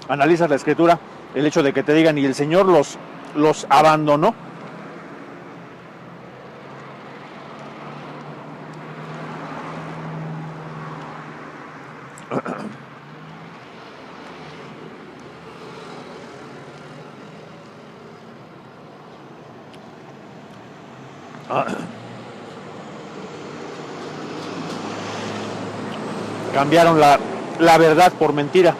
analizas la Escritura, el hecho de que te digan, y el Señor los abandonó. Cambiaron la verdad por mentira.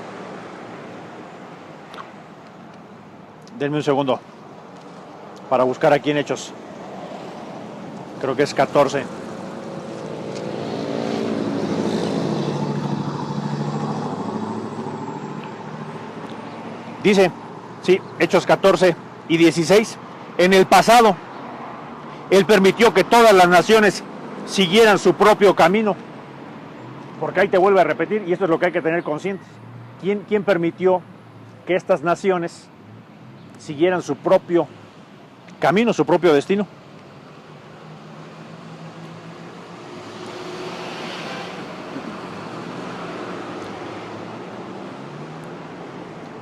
Denme un segundo para buscar aquí en Hechos. Creo que es 14. Dice, sí, Hechos 14 y 16. En el pasado, Él permitió que todas las naciones siguieran su propio camino. Porque ahí te vuelve a repetir, y esto es lo que hay que tener conscientes. ¿Quién permitió que estas naciones siguieran su propio camino, su propio destino?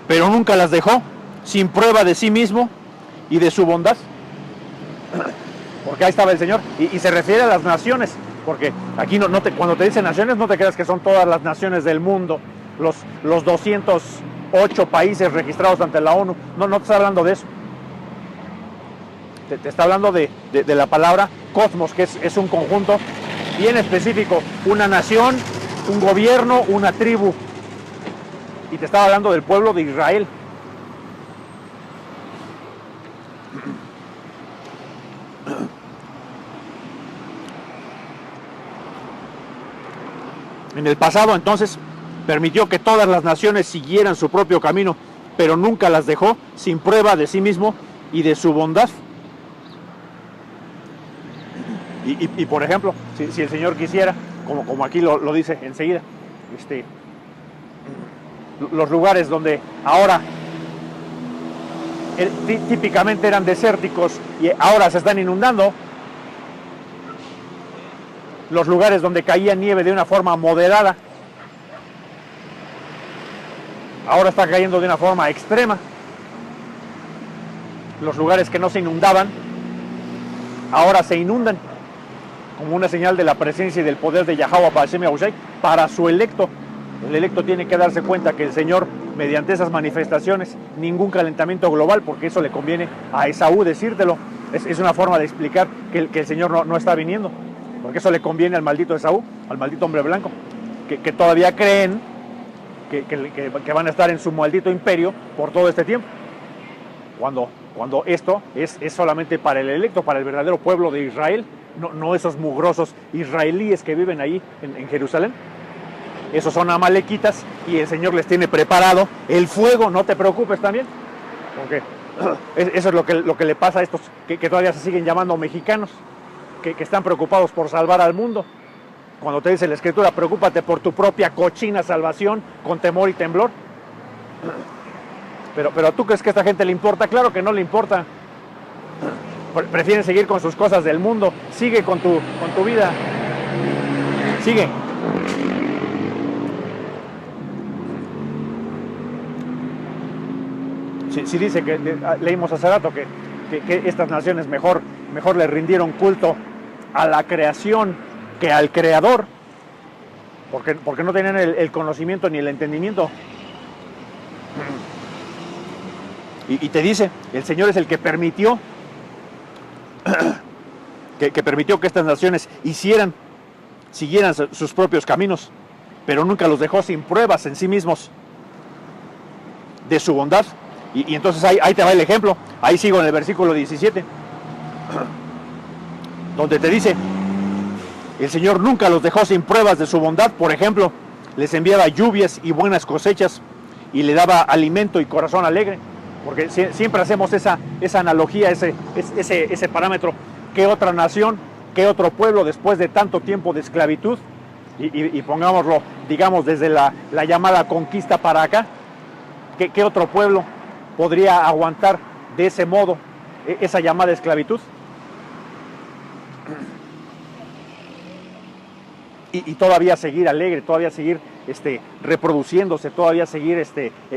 Pero nunca las dejó sin prueba de sí mismo y de su bondad. Porque ahí estaba el Señor, y se refiere a las naciones, porque aquí cuando te dicen naciones, no te creas que son todas las naciones del mundo, los 208 países registrados ante la ONU, no te está hablando de eso. Te está hablando de la palabra cosmos, que es un conjunto bien específico, una nación, un gobierno, una tribu, y te estaba hablando del pueblo de Israel. En el pasado, entonces, permitió que todas las naciones siguieran su propio camino, pero nunca las dejó sin prueba de sí mismo y de su bondad. Y por ejemplo, si el Señor quisiera, como aquí lo dice enseguida, los lugares donde ahora típicamente eran desérticos y ahora se están inundando, los lugares donde caía nieve de una forma moderada, ahora está cayendo de una forma extrema. Los lugares que no se inundaban, ahora se inundan, como una señal de la presencia y del poder de Yahweh para su electo. El electo tiene que darse cuenta que el Señor, mediante esas manifestaciones, ningún calentamiento global, porque eso le conviene a Esaú decírtelo. Es una forma de explicar que el Señor no está viniendo, porque eso le conviene al maldito Esaú, al maldito hombre blanco, que todavía creen que van a estar en su maldito imperio por todo este tiempo, cuando esto es solamente para el electo, para el verdadero pueblo de Israel, no esos mugrosos israelíes que viven ahí en Jerusalén. Esos son amalequitas y el Señor les tiene preparado el fuego, no te preocupes también, porque eso es lo que le pasa a estos que todavía se siguen llamando mexicanos, que están preocupados por salvar al mundo. Cuando te dice la Escritura, preocúpate por tu propia cochina salvación con temor y temblor. Pero ¿tú crees que a esta gente le importa? Claro que no le importa. Prefieren seguir con sus cosas del mundo. Sigue con tu vida. Sigue. Sí dice que leímos hace rato que estas naciones mejor le rindieron culto a la creación que al creador, porque no tenían el conocimiento ni el entendimiento. Y te dice, el Señor es el que permitió que permitió que estas naciones siguieran sus propios caminos, pero nunca los dejó sin pruebas en sí mismos de su bondad. Y entonces ahí te va el ejemplo. Ahí sigo en el versículo 17, donde te dice, el Señor nunca los dejó sin pruebas de su bondad. Por ejemplo, les enviaba lluvias y buenas cosechas, y le daba alimento y corazón alegre. Porque siempre hacemos esa analogía, ese parámetro. ¿Qué otra nación, qué otro pueblo después de tanto tiempo de esclavitud, y pongámoslo, digamos, desde la llamada conquista para acá, qué otro pueblo podría aguantar de ese modo esa llamada esclavitud? y todavía seguir alegre, todavía seguir reproduciéndose, todavía seguir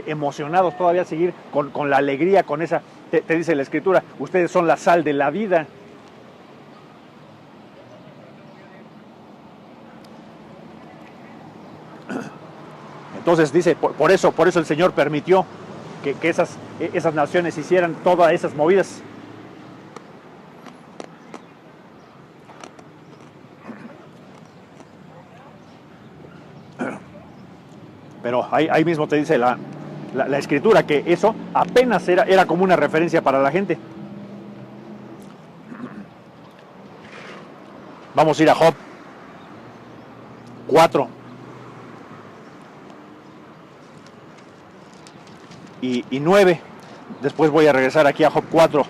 emocionados, todavía seguir con la alegría, con esa, te dice la Escritura, ustedes son la sal de la vida. Entonces dice, por eso el Señor permitió que esas naciones hicieran todas esas movidas. Pero ahí mismo te dice la Escritura que eso apenas era como una referencia para la gente. Vamos a ir a Job 4 y 9. Después voy a regresar aquí a Job 4.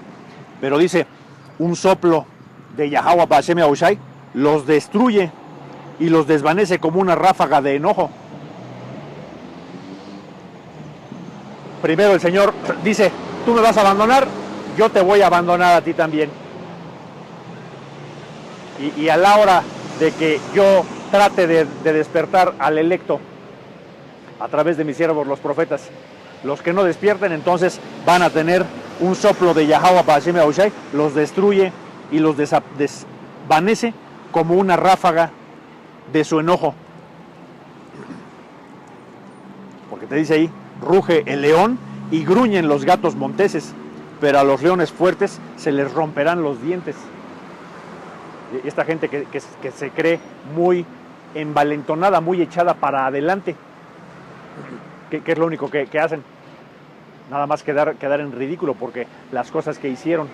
Pero dice, un soplo de Yahweh Bashem Yahushai los destruye y los desvanece como una ráfaga de enojo. Primero el Señor dice, tú me vas a abandonar, yo te voy a abandonar a ti también. Y a la hora de que yo trate de despertar al electo a través de mis siervos los profetas, los que no despierten entonces van a tener un soplo de Yahweh Bashem Yahushai, los destruye y los desvanece como una ráfaga de su enojo. Porque te dice ahí, ruge el león y gruñen los gatos monteses, pero a los leones fuertes se les romperán los dientes. Esta gente que se cree muy envalentonada, muy echada para adelante, que es lo único que hacen, nada más quedar en ridículo, porque las cosas que hicieron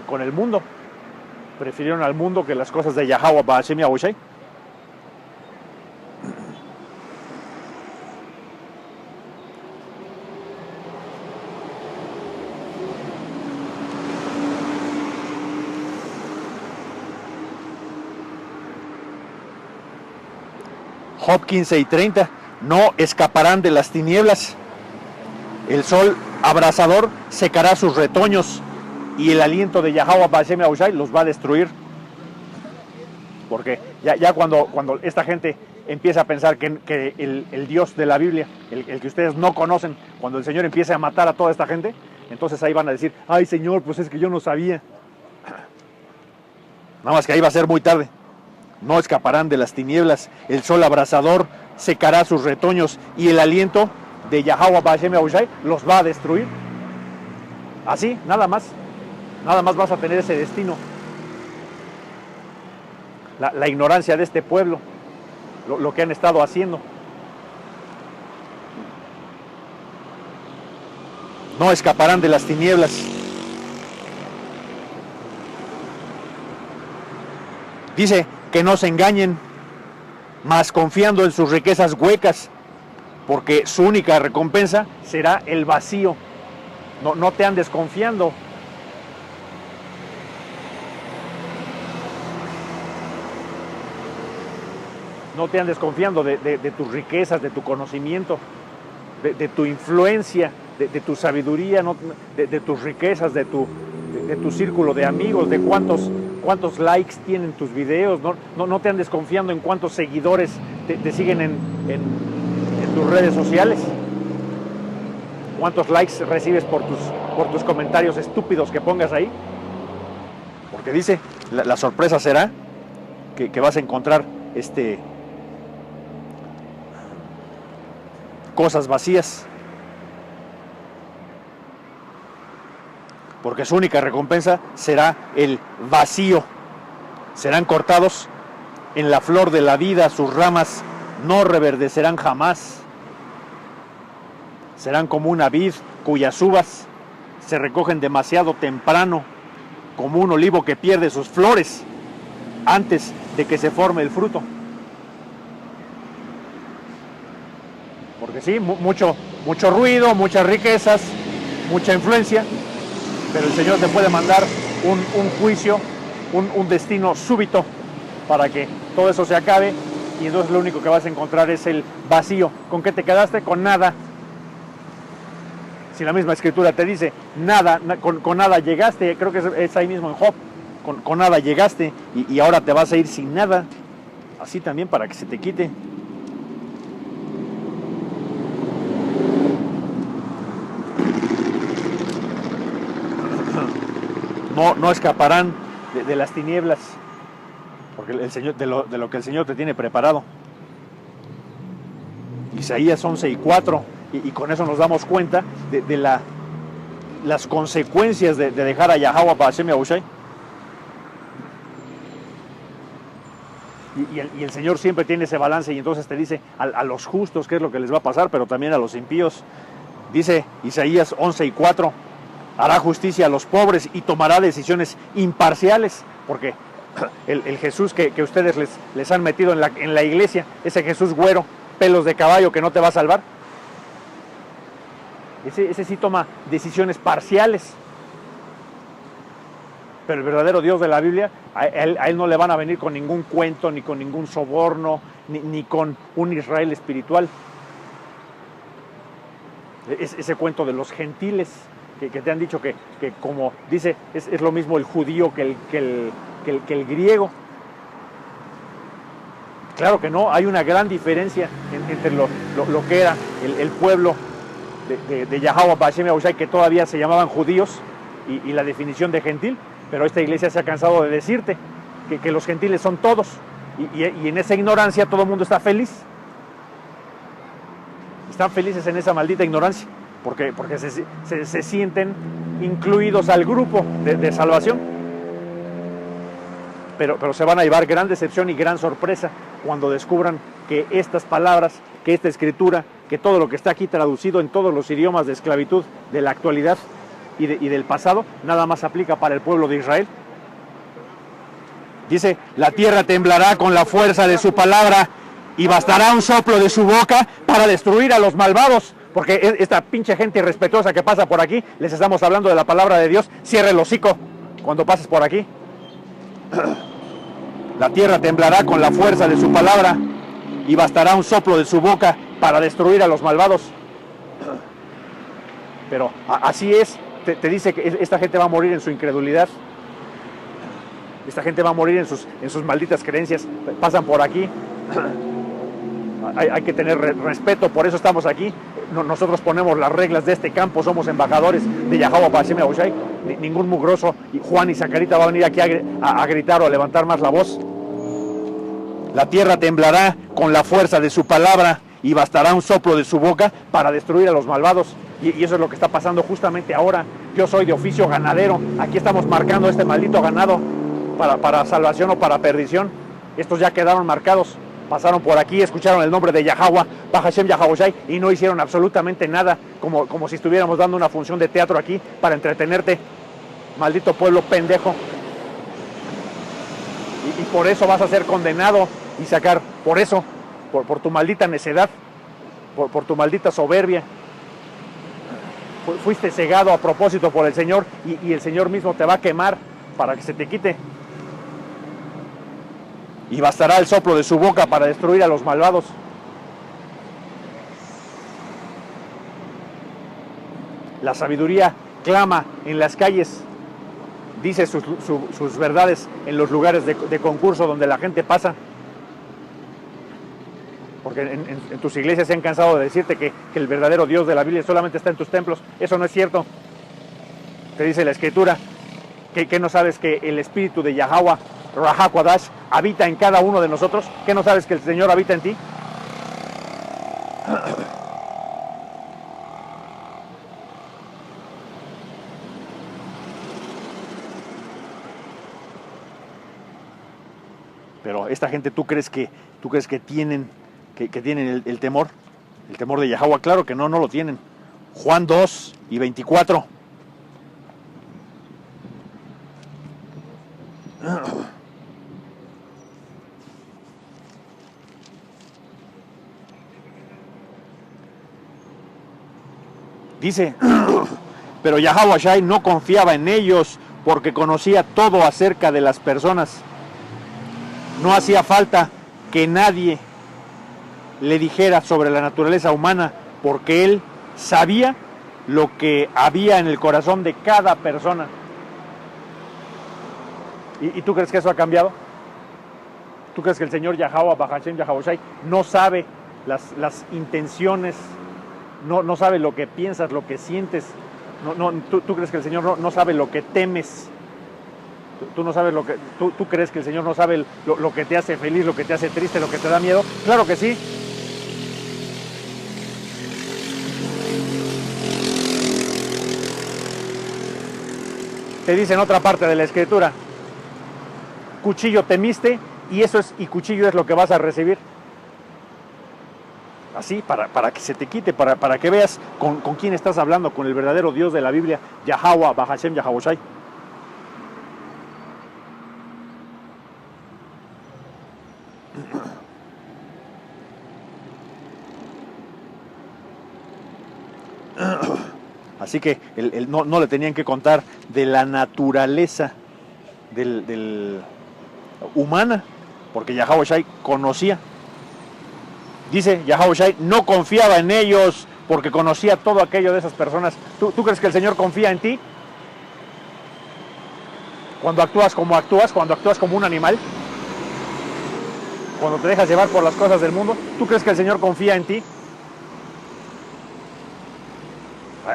con el mundo, prefirieron al mundo que las cosas de Yahweh Bashem Yahushai. Job 15 y 30, no escaparán de las tinieblas. El sol abrasador secará sus retoños y el aliento de Yahweh Bashem Yahushai los va a destruir. Porque ya cuando esta gente empieza a pensar que el Dios de la Biblia, el que ustedes no conocen, cuando el Señor empiece a matar a toda esta gente, entonces ahí van a decir, ay Señor, pues es que yo no sabía. Nada más que ahí va a ser muy tarde. No escaparán de las tinieblas, el sol abrasador secará sus retoños y el aliento de Yahweh Bashem Yahushai los va a destruir. Así, nada más vas a tener ese destino. La ignorancia de este pueblo, lo que han estado haciendo. No escaparán de las tinieblas. Dice que no se engañen, mas confiando en sus riquezas huecas, porque su única recompensa será el vacío. No te andes confiando. No te andes confiando de tus riquezas, de tu conocimiento, de tu influencia, de tu sabiduría, de tus riquezas, de tu círculo de amigos, de cuántos likes tienen tus videos. No te andes confiando en cuántos seguidores te siguen en tus redes sociales, cuántos likes recibes por tus comentarios estúpidos que pongas ahí. Porque dice, la sorpresa será que vas a encontrar cosas vacías, porque su única recompensa será el vacío. Serán cortados en la flor de la vida, sus ramas no reverdecerán jamás. Serán como una vid cuyas uvas se recogen demasiado temprano, como un olivo que pierde sus flores antes de que se forme el fruto. Porque sí, mucho ruido, muchas riquezas, mucha influencia, pero el Señor te puede mandar un juicio, un destino súbito para que todo eso se acabe, y entonces lo único que vas a encontrar es el vacío. ¿Con qué te quedaste? Con nada. Si la misma Escritura te dice, nada, con nada llegaste, creo que es ahí mismo en Job, con nada llegaste y ahora te vas a ir sin nada. así también para que se te quite. No escaparán de las tinieblas, porque el Señor, de lo que el Señor te tiene preparado. Isaías 11:4, y con eso nos damos cuenta de las consecuencias de dejar a Yahweh Hashem Yahushai. Y el Señor siempre tiene ese balance, y entonces te dice a los justos qué es lo que les va a pasar, pero también a los impíos. Dice Isaías 11:4, hará justicia a los pobres y tomará decisiones imparciales, porque el Jesús que ustedes les han metido en la iglesia, ese Jesús güero, pelos de caballo que no te va a salvar, ese sí toma decisiones parciales. Pero el verdadero Dios de la Biblia, a él no le van a venir con ningún cuento, ni con ningún soborno, ni con un Israel espiritual. Ese cuento de los gentiles que te han dicho que como dice, es lo mismo el judío que el griego. Claro que no, hay una gran diferencia entre lo que era el pueblo de Yahweh Hashem Yahushai, que todavía se llamaban judíos, y la definición de gentil. Pero esta iglesia se ha cansado de decirte que los gentiles son todos, y en esa ignorancia todo el mundo está feliz. Están felices en esa maldita ignorancia, porque se sienten incluidos al grupo de salvación. Pero se van a llevar gran decepción y gran sorpresa cuando descubran que estas palabras, que esta escritura, que todo lo que está aquí traducido en todos los idiomas de esclavitud de la actualidad y del pasado, nada más aplica para el pueblo de Israel. Dice, la tierra temblará con la fuerza de su palabra y bastará un soplo de su boca para destruir a los malvados. Porque esta pinche gente irrespetuosa que pasa por aquí, les estamos hablando de la palabra de Dios. Cierra el hocico cuando pases por aquí. La tierra temblará con la fuerza de su palabra y bastará un soplo de su boca para destruir a los malvados. Pero así es. Te dice que esta gente va a morir en su incredulidad. Esta gente va a morir en sus malditas creencias. Pasan por aquí. Hay que tener respeto, por eso estamos aquí. Nosotros ponemos las reglas de este campo, somos embajadores de Yahweh Hashem Yahushai. Ningún mugroso, Juan y Zacarita, va a venir aquí a gritar o a levantar más la voz. La tierra temblará con la fuerza de su palabra y bastará un soplo de su boca para destruir a los malvados. Y eso es lo que está pasando justamente ahora. Yo soy de oficio ganadero. Aquí estamos marcando este maldito ganado para salvación o para perdición. Estos ya quedaron marcados. Pasaron por aquí, escucharon el nombre de Yahweh Hashem Yahushai y no hicieron absolutamente nada, como si estuviéramos dando una función de teatro aquí para entretenerte. Maldito pueblo pendejo. Y por eso vas a ser condenado y sacar, por eso, por tu maldita necedad, por tu maldita soberbia. Fuiste cegado a propósito por el Señor, y el Señor mismo te va a quemar para que se te quite. Y bastará el soplo de su boca para destruir a los malvados. La sabiduría clama en las calles, dice sus verdades en los lugares de concurso donde la gente pasa. Porque en tus iglesias se han cansado de decirte que el verdadero Dios de la Biblia solamente está en tus templos. Eso no es cierto. Te dice la Escritura que no sabes que el Espíritu de Yahweh Rahakwadash habita en cada uno de nosotros. ¿Qué no sabes que el Señor habita en ti? Pero esta gente, ¿tú crees que tienen el temor? El temor de Yahweh, claro que no lo tienen. Juan 2:24. Dice, pero Yahweh Shai no confiaba en ellos porque conocía todo acerca de las personas. No hacía falta que nadie le dijera sobre la naturaleza humana, porque él sabía lo que había en el corazón de cada persona. ¿Y tú crees que eso ha cambiado? ¿Tú crees que el Señor Yahweh, Bahashem Yahawashi, no sabe las intenciones, no sabe lo que piensas, lo que sientes? ¿Tú crees que el Señor no sabe lo que temes? Tú no sabes ¿Tú crees que el Señor no sabe lo que te hace feliz, lo que te hace triste, lo que te da miedo? Claro que sí. Te dice en otra parte de la Escritura, cuchillo temiste y cuchillo es lo que vas a recibir. Así, para que se te quite, para que veas con quién estás hablando, con el verdadero Dios de la Biblia, Yahweh, Bahashem Yahawashi. Así que no le tenían que contar de la naturaleza del humana, porque Yahawashi conocía. Dice Yahawashi, no confiaba en ellos porque conocía todo aquello de esas personas. ¿Tú crees que el Señor confía en ti? Cuando actúas como un animal, cuando te dejas llevar por las cosas del mundo, ¿tú crees que el Señor confía en ti?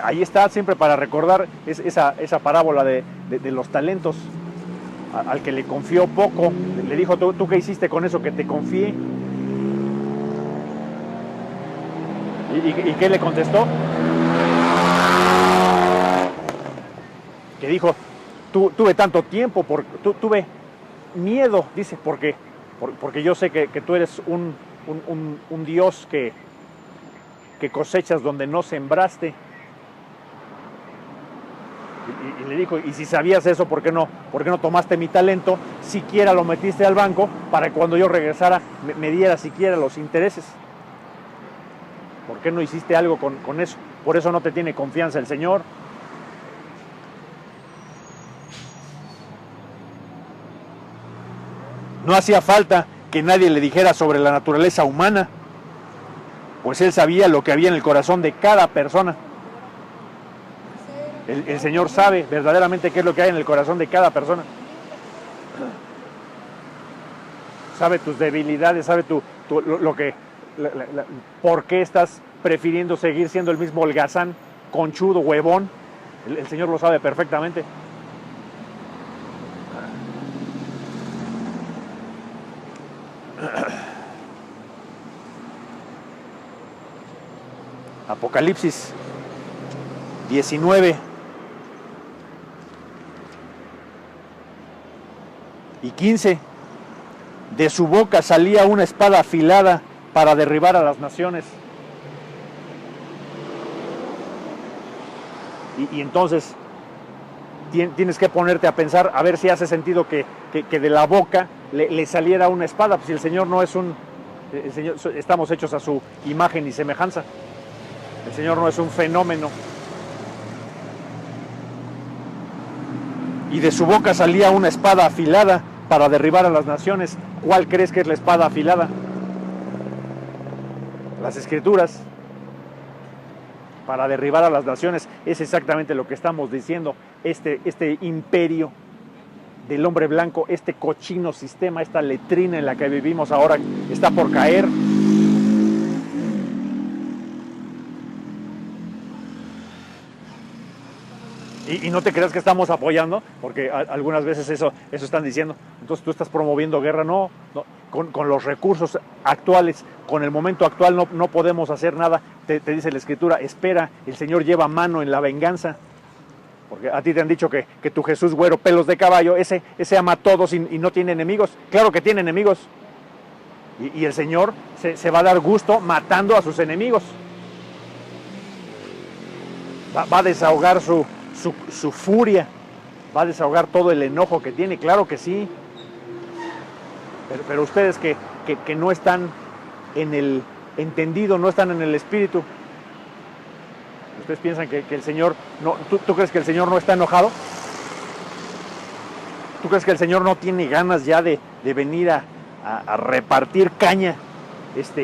Ahí está, siempre para recordar esa parábola de los talentos. Al que le confió poco, le dijo, ¿tú qué hiciste con eso que te confié? ¿Y qué le contestó? Que dijo, tuve tanto tiempo, tuve miedo, dice, porque yo sé que tú eres un Dios que cosechas donde no sembraste. Y le dijo, y si sabías eso, ¿por qué no tomaste mi talento? Siquiera lo metiste al banco para que cuando yo regresara me diera siquiera los intereses. ¿Por qué no hiciste algo con eso? Por eso no te tiene confianza el Señor. No hacía falta que nadie le dijera sobre la naturaleza humana, pues Él sabía lo que había en el corazón de cada persona. El Señor sabe verdaderamente qué es lo que hay en el corazón de cada persona. Sabe tus debilidades, sabe por qué estás prefiriendo seguir siendo el mismo holgazán, conchudo, huevón. El Señor lo sabe perfectamente. Apocalipsis 19 y 15. De su boca salía una espada afilada para derribar a las naciones. Y entonces tienes que ponerte a pensar, a ver si hace sentido que de la boca le saliera una espada. Pues si el Señor no es el Señor, estamos hechos a su imagen y semejanza. El Señor no es un fenómeno. Y de su boca salía una espada afilada para derribar a las naciones. ¿Cuál crees que es la espada afilada? Las Escrituras. Para derribar a las naciones es exactamente lo que estamos diciendo. Este imperio del hombre blanco, este cochino sistema, esta letrina en la que vivimos ahora, está por caer. Y no te creas que estamos apoyando, porque algunas veces eso están diciendo. Entonces tú estás promoviendo guerra. No, con los recursos actuales, con el momento actual no podemos hacer nada. Te dice la Escritura, espera, el Señor lleva mano en la venganza. Porque a ti te han dicho que tu Jesús güero, pelos de caballo, ese ama a todos y no tiene enemigos. Claro que tiene enemigos. Y el Señor se va a dar gusto matando a sus enemigos. Va a desahogar su furia, va a desahogar todo el enojo que tiene, claro que sí. Pero ustedes que no están en el entendido, no están en el espíritu, ustedes piensan que el Señor no. ¿Tú crees que el Señor no está enojado? ¿Tú crees que el Señor no tiene ganas ya de venir a repartir caña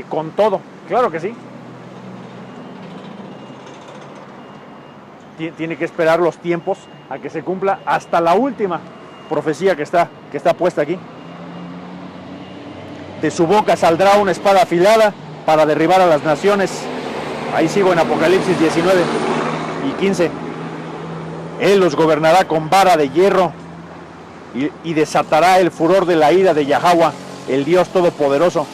con todo? Claro que sí. Tiene que esperar los tiempos a que se cumpla hasta la última profecía que está puesta aquí. De su boca saldrá una espada afilada para derribar a las naciones. Ahí sigo en Apocalipsis 19 y 15. Él los gobernará con vara de hierro y desatará el furor de la ira de Yahweh, el Dios Todopoderoso.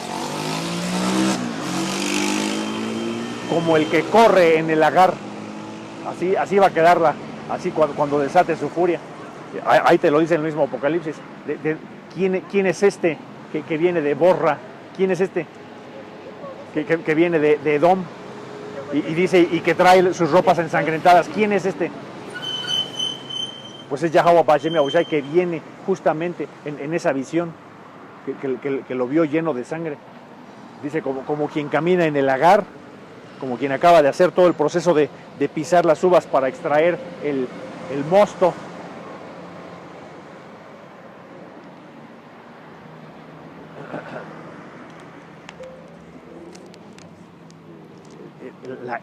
Como el que corre en el lagar. Así va a quedarla, así cuando desate su furia. Ahí te lo dice el mismo Apocalipsis. ¿Quién es este que viene de Borra? ¿Quién es este que viene de Edom? Y dice, y que trae sus ropas ensangrentadas. ¿Quién es este? Pues es Yahweh Hashem Yahushai, que viene justamente en esa visión, que lo vio lleno de sangre. Dice, como quien camina en el lagar, como quien acaba de hacer todo el proceso de pisar las uvas para extraer el mosto.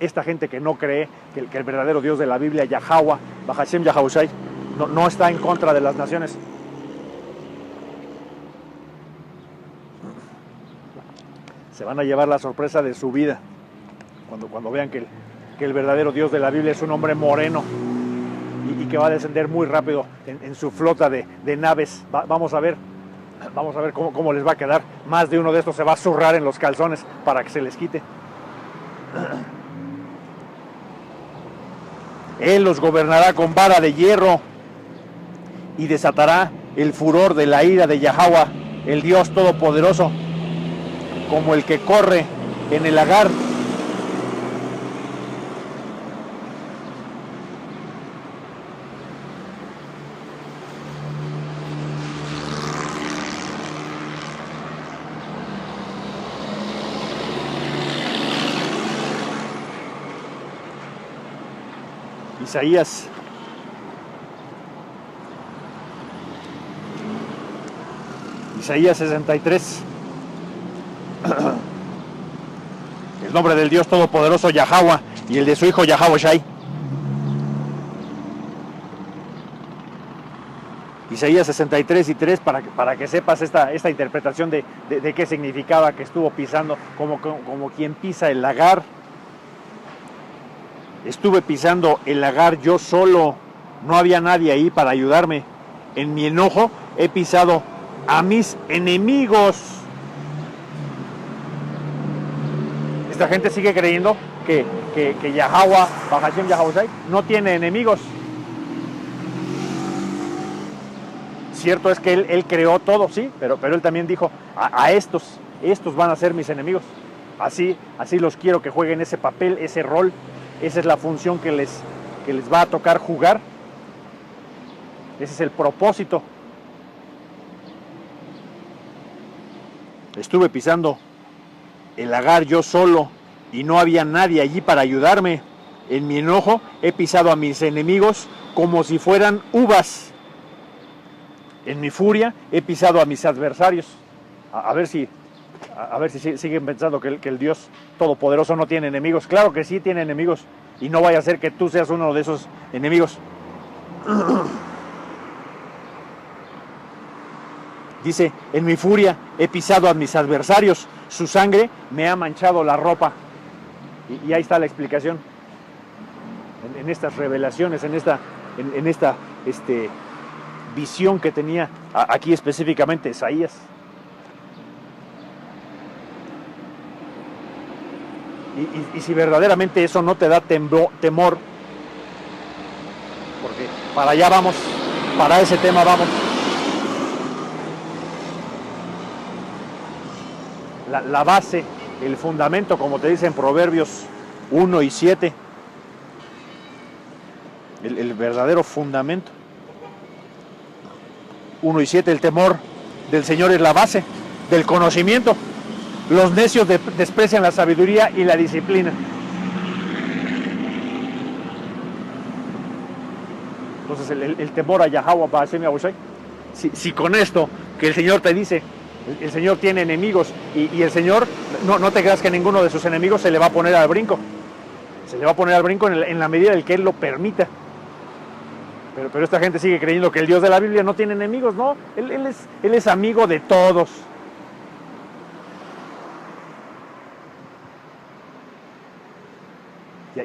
Esta gente que no cree que el verdadero Dios de la Biblia, Yahweh, Hashem Yahushai, no está en contra de las naciones. Se van a llevar la sorpresa de su vida cuando vean que el verdadero Dios de la Biblia es un hombre moreno y que va a descender muy rápido en su flota de naves. Vamos a ver cómo les va a quedar. Más de uno de estos se va a zurrar en los calzones para que se les quite. Él los gobernará con vara de hierro y desatará el furor de la ira de Yahweh, el Dios Todopoderoso, como el que corre en el lagar. Isaías 63. El nombre del Dios Todopoderoso Yahweh y el de su hijo Yahweh Shai. Isaías 63 y 3, para que sepas esta interpretación de qué significaba que estuvo pisando, como quien pisa el lagar. Estuve pisando el lagar yo solo, no había nadie ahí para ayudarme. En mi enojo he pisado a mis enemigos. Esta gente sigue creyendo que Yahweh, Hashem Yahushai, no tiene enemigos. Cierto es que él creó todo, sí, pero él también dijo, a estos van a ser mis enemigos. Así los quiero que jueguen ese papel, ese rol. Esa es la función que les va a tocar jugar. Ese es el propósito. Estuve pisando el lagar yo solo y no había nadie allí para ayudarme. En mi enojo he pisado a mis enemigos como si fueran uvas. En mi furia he pisado a mis adversarios. A ver si siguen pensando que el Dios Todopoderoso no tiene enemigos. Claro que sí tiene enemigos. Y no vaya a ser que tú seas uno de esos enemigos. Dice, en mi furia he pisado a mis adversarios. Su sangre me ha manchado la ropa. Y ahí está la explicación. En estas revelaciones, en esta visión que tenía aquí específicamente Isaías. Y si verdaderamente eso no te da temor, porque para allá vamos, para ese tema vamos. La base, el fundamento, como te dicen Proverbios 1 y 7, el verdadero fundamento. 1 y 7, el temor del Señor es la base del conocimiento. Los necios desprecian la sabiduría y la disciplina. Entonces el temor a Yahweh Hashem Yahushai, si con esto que el Señor te dice, el Señor tiene enemigos y el Señor, no te creas que ninguno de sus enemigos se le va a poner al brinco. Se le va a poner al brinco en la medida en que Él lo permita. Pero esta gente sigue creyendo que el Dios de la Biblia no tiene enemigos. No, Él es amigo de todos.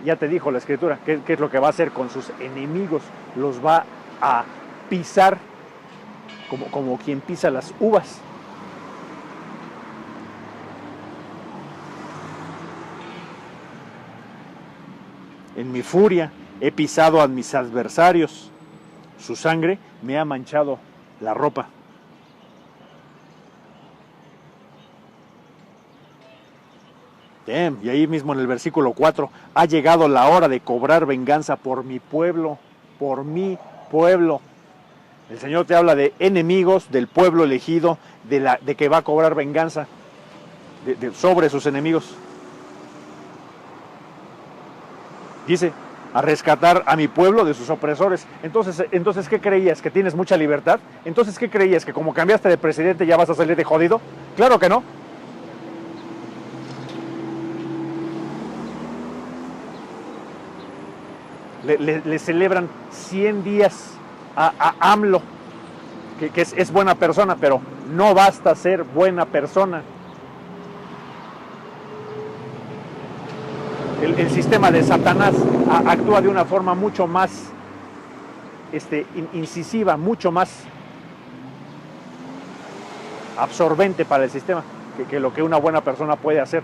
Ya te dijo la Escritura, qué es lo que va a hacer con sus enemigos. Los va a pisar como quien pisa las uvas. En mi furia he pisado a mis adversarios. Su sangre me ha manchado la ropa. Y ahí mismo en el versículo 4, ha llegado la hora de cobrar venganza por mi pueblo, por mi pueblo. El Señor te habla de enemigos, del pueblo elegido, de que va a cobrar venganza sobre sus enemigos. Dice, a rescatar a mi pueblo de sus opresores. Entonces, ¿qué creías? ¿Que tienes mucha libertad? Entonces, ¿qué creías? ¿Que como cambiaste de presidente ya vas a salir de jodido? Claro que no. Le celebran 100 días a AMLO, que es buena persona, pero no basta ser buena persona. El sistema de Satanás actúa de una forma mucho más incisiva, mucho más absorbente para el sistema que lo que una buena persona puede hacer.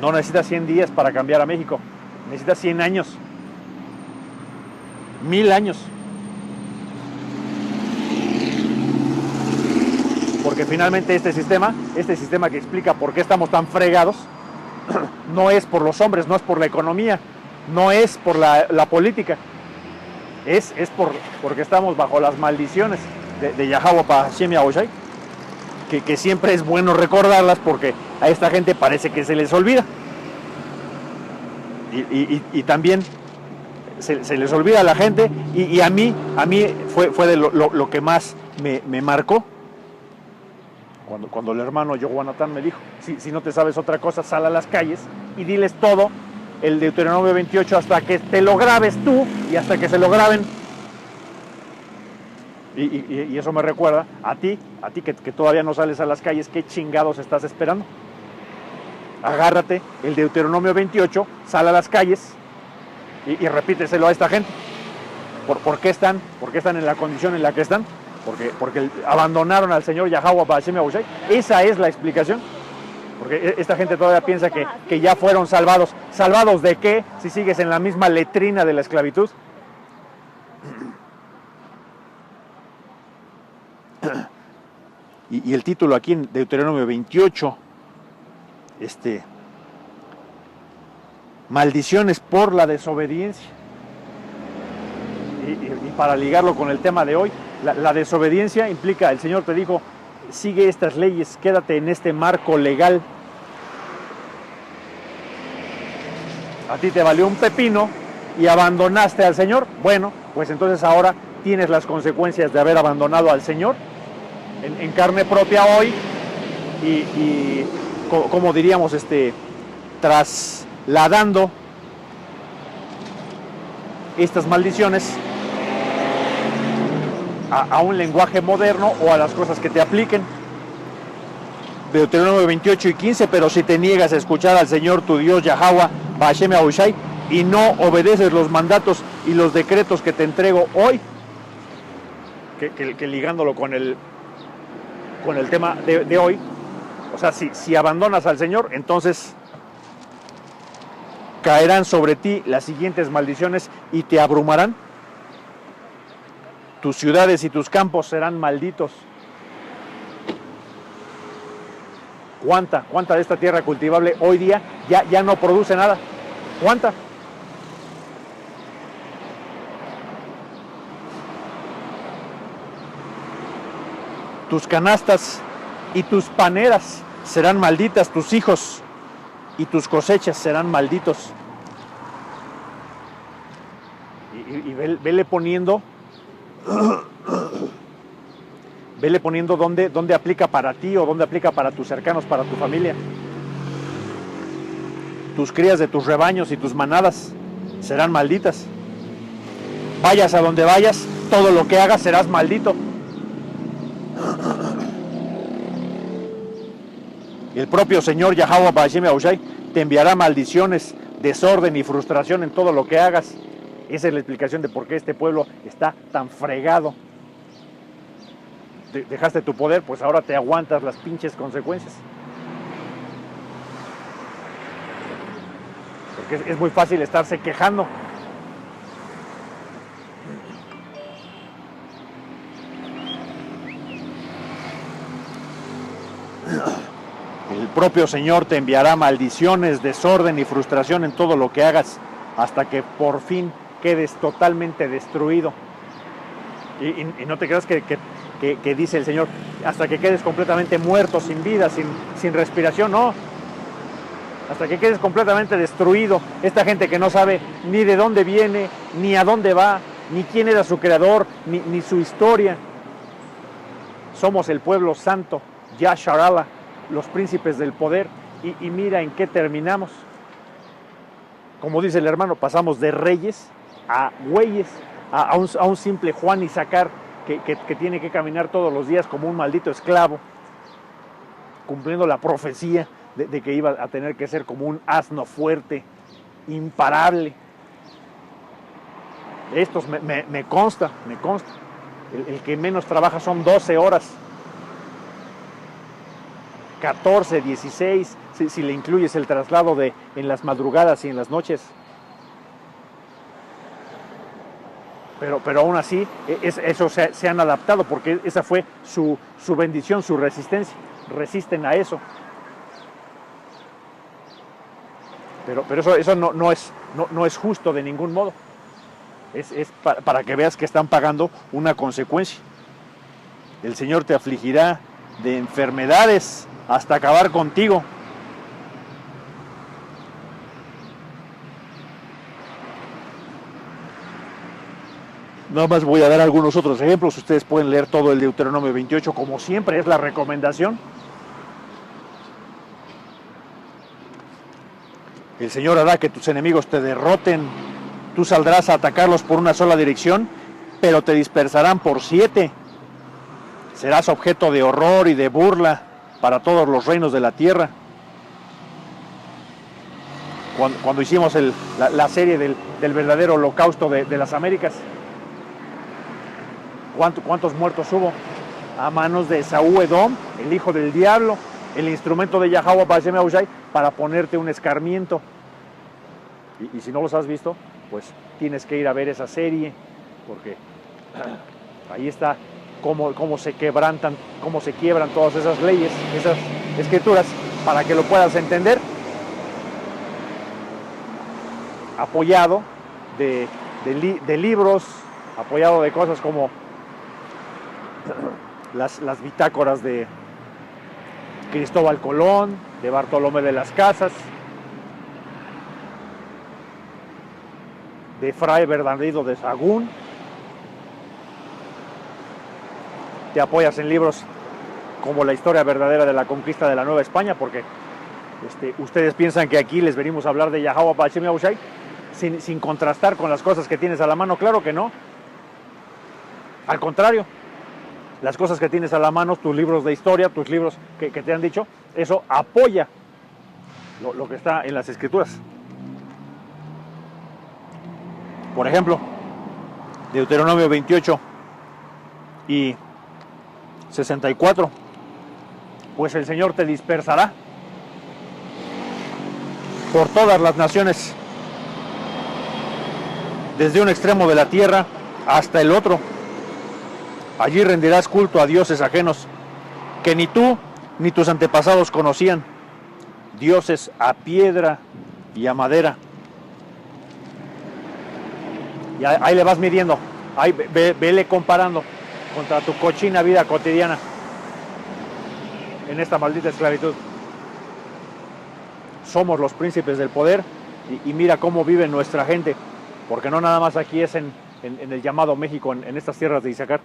No necesitas 100 días para cambiar a México, necesitas 100 años, 1000 años. Porque finalmente este sistema que explica por qué estamos tan fregados, no es por los hombres, no es por la economía, no es por la política, es porque estamos bajo las maldiciones de Yahweh Hashem Yahushai, que siempre es bueno recordarlas porque a esta gente parece que se les olvida. Y también se les olvida a la gente, y a mí fue de lo que más me marcó. Cuando el hermano Yohanatán me dijo, si no te sabes otra cosa, sal a las calles y diles todo el Deuteronomio 28 hasta que te lo grabes tú y hasta que se lo graben. Y eso me recuerda a ti que todavía no sales a las calles, ¿qué chingados estás esperando? Agárrate el Deuteronomio 28, sal a las calles y repíteselo a esta gente. ¿Por qué están en la condición en la que están? Porque abandonaron al Señor Yahweh Hashem Yahushai. Esa es la explicación. Porque esta gente todavía piensa que ya fueron salvados. ¿Salvados de qué? Si sigues en la misma letrina de la esclavitud. Y el título aquí en Deuteronomio 28, maldiciones por la desobediencia. Y para ligarlo con el tema de hoy, la desobediencia implica, el Señor te dijo, sigue estas leyes, quédate en este marco legal. A ti te valió un pepino y abandonaste al Señor. Bueno, pues entonces ahora tienes las consecuencias de haber abandonado al Señor en carne propia hoy y como diríamos, trasladando estas maldiciones a un lenguaje moderno o a las cosas que te apliquen. Deuteronomio 28 y 15, pero si te niegas a escuchar al Señor tu Dios Yahweh Hashem Yahushai y no obedeces los mandatos y los decretos que te entrego hoy, que ligándolo con el tema de hoy, o sea, si abandonas al Señor, entonces caerán sobre ti las siguientes maldiciones y te abrumarán. Tus ciudades y tus campos serán malditos. ¿Cuánta de esta tierra cultivable hoy día ya no produce nada? ¿Cuánta? Tus canastas y tus paneras serán malditas, tus hijos y tus cosechas serán malditos. Y vele poniendo dónde aplica para ti o dónde aplica para tus cercanos, para tu familia. Tus crías de tus rebaños y tus manadas serán malditas. Vayas a donde vayas, todo lo que hagas serás maldito. El propio Señor Yahweh Ba'ashem Yahushai te enviará maldiciones, desorden y frustración en todo lo que hagas. Esa es la explicación de por qué este pueblo está tan fregado. Dejaste tu poder, pues ahora te aguantas las pinches consecuencias. Porque es muy fácil estarse quejando. El propio Señor te enviará maldiciones, desorden y frustración en todo lo que hagas, hasta que por fin quedes totalmente destruido. Y no te creas que dice el Señor, hasta que quedes completamente muerto, sin vida, sin respiración, no. Hasta que quedes completamente destruido. Esta gente que no sabe ni de dónde viene, ni a dónde va, ni quién era su creador, ni su historia. Somos el pueblo santo, Yasharala, los príncipes del poder, y mira en qué terminamos. Como dice el hermano, pasamos de reyes a güeyes, a un simple Juan Isaacar que tiene que caminar todos los días como un maldito esclavo, cumpliendo la profecía de que iba a tener que ser como un asno fuerte, imparable. Estos me consta. El que menos trabaja son 12 horas. 14, 16, si le incluyes el traslado en las madrugadas y en las noches. Pero aún así, eso se han adaptado, porque esa fue su bendición, su resistencia. Resisten a eso. Pero eso no es justo de ningún modo. Es para que veas que están pagando una consecuencia. El Señor te afligirá de enfermedades hasta acabar contigo. Nada más voy a dar algunos otros ejemplos. Ustedes pueden leer todo el Deuteronomio 28, como siempre es la recomendación. El Señor hará que tus enemigos te derroten. Tú saldrás a atacarlos por una sola dirección, pero te dispersarán por 7. Serás objeto de horror y de burla para todos los reinos de la tierra. Cuando hicimos la serie del verdadero holocausto de las Américas, ¿cuántos muertos hubo? A manos de Esaú Edom, el hijo del diablo, el instrumento de Yahweh Ba'ashem Yahushai para ponerte un escarmiento. Y si no los has visto, pues tienes que ir a ver esa serie, porque ahí está cómo se quebrantan, cómo se quiebran todas esas leyes, esas escrituras, para que lo puedas entender, apoyado de libros, apoyado de cosas como las bitácoras de Cristóbal Colón, de Bartolomé de las Casas, de Fray Bernardino de Sahagún. Te apoyas en libros como La historia verdadera de la conquista de la Nueva España, porque ustedes piensan que aquí les venimos a hablar de Yahweh Ba'ashem Yahushai sin contrastar con las cosas que tienes a la mano. Claro que no. Al contrario, las cosas que tienes a la mano, tus libros de historia, tus libros que te han dicho, eso apoya lo que está en las escrituras. Por ejemplo, Deuteronomio 28 y 64, pues el Señor te dispersará por todas las naciones, desde un extremo de la tierra hasta el otro. Allí rendirás culto a dioses ajenos que ni tú ni tus antepasados conocían, dioses a piedra y a madera. Y ahí le vas midiendo, ahí vele comparando contra tu cochina vida cotidiana en esta maldita esclavitud. Somos los príncipes del poder y mira cómo vive nuestra gente, porque no nada más aquí es en el llamado México, en estas tierras de Isaacar.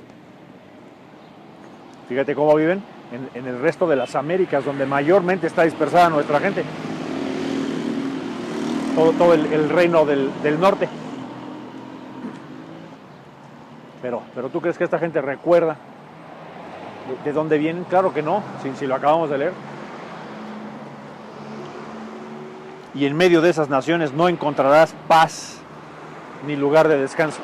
Fíjate cómo viven en el resto de las Américas, donde mayormente está dispersada nuestra gente. Todo el reino del norte. Pero ¿tú crees que esta gente recuerda de dónde vienen? Claro que no, si lo acabamos de leer. y en medio de esas naciones no encontrarás paz ni lugar de descanso.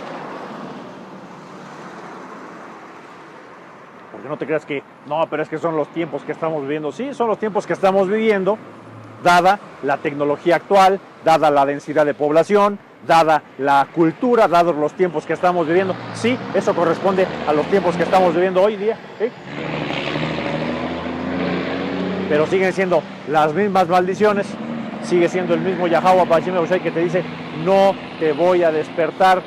Porque no te creas que, no, pero es que son los tiempos que estamos viviendo. Sí, son los tiempos que estamos viviendo, dada la tecnología actual, dada la densidad de población, dada la cultura, dados los tiempos que estamos viviendo. Sí, eso corresponde a los tiempos que estamos viviendo hoy día, ¿sí? Pero siguen siendo las mismas maldiciones, sigue siendo el mismo Yahweh Bashem Yahushai que te dice, no te voy a despertar.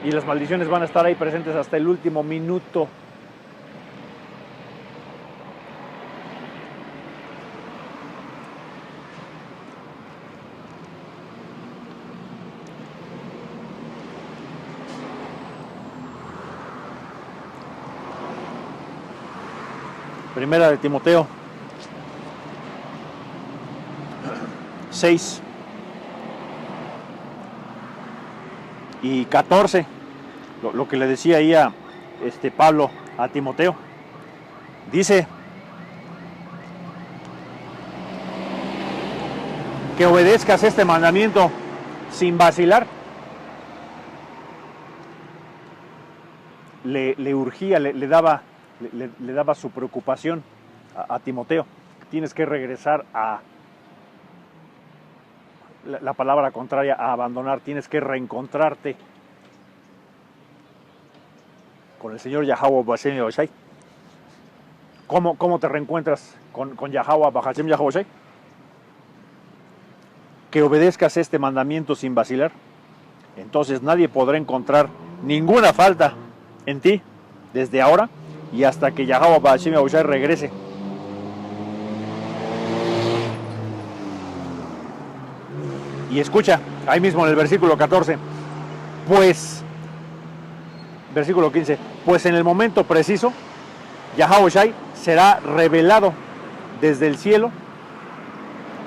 Y las maldiciones van a estar ahí presentes hasta el último minuto. Primera de Timoteo 6 y 14, lo que le decía ahí a Pablo a Timoteo. Dice que obedezcas este mandamiento sin vacilar. Le urgía, le daba su preocupación a Timoteo. Tienes que regresar a la palabra contraria a abandonar, tienes que reencontrarte con el Señor Yahweh Bashem Yahushai. ¿Cómo te reencuentras con Yahweh Bashem Yahushai? Que obedezcas este mandamiento sin vacilar. Entonces nadie podrá encontrar ninguna falta en ti desde ahora y hasta que Yahweh Bashem Yahushai regrese. Y escucha, ahí mismo en el versículo 14, pues, versículo 15, pues en el momento preciso, Yahweh será revelado desde el cielo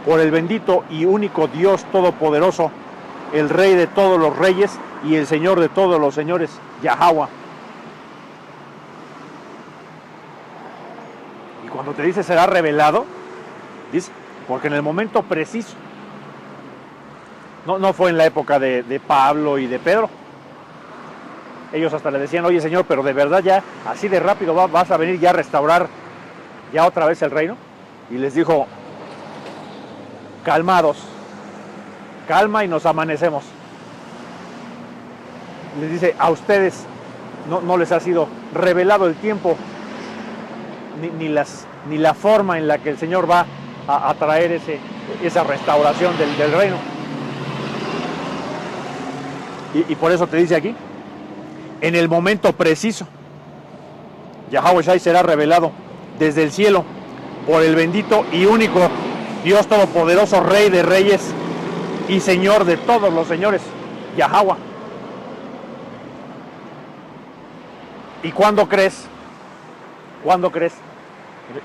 por el bendito y único Dios Todopoderoso, el Rey de todos los reyes y el Señor de todos los señores, Yahweh. Y cuando te dice será revelado, dice, porque en el momento preciso. No fue en la época de Pablo y de Pedro. Ellos hasta le decían, oye Señor, pero de verdad ya, así de rápido vas a venir ya a restaurar ya otra vez el reino. Y les dijo, calmados, calma y nos amanecemos. Les dice, a ustedes no les ha sido revelado el tiempo, ni la forma en la que el Señor va a traer esa restauración del reino. Y por eso te dice aquí, en el momento preciso, Yahweh Shai será revelado desde el cielo por el bendito y único Dios Todopoderoso, Rey de reyes y Señor de todos los señores, Yahweh. ¿Y cuándo crees? ¿Cuándo crees?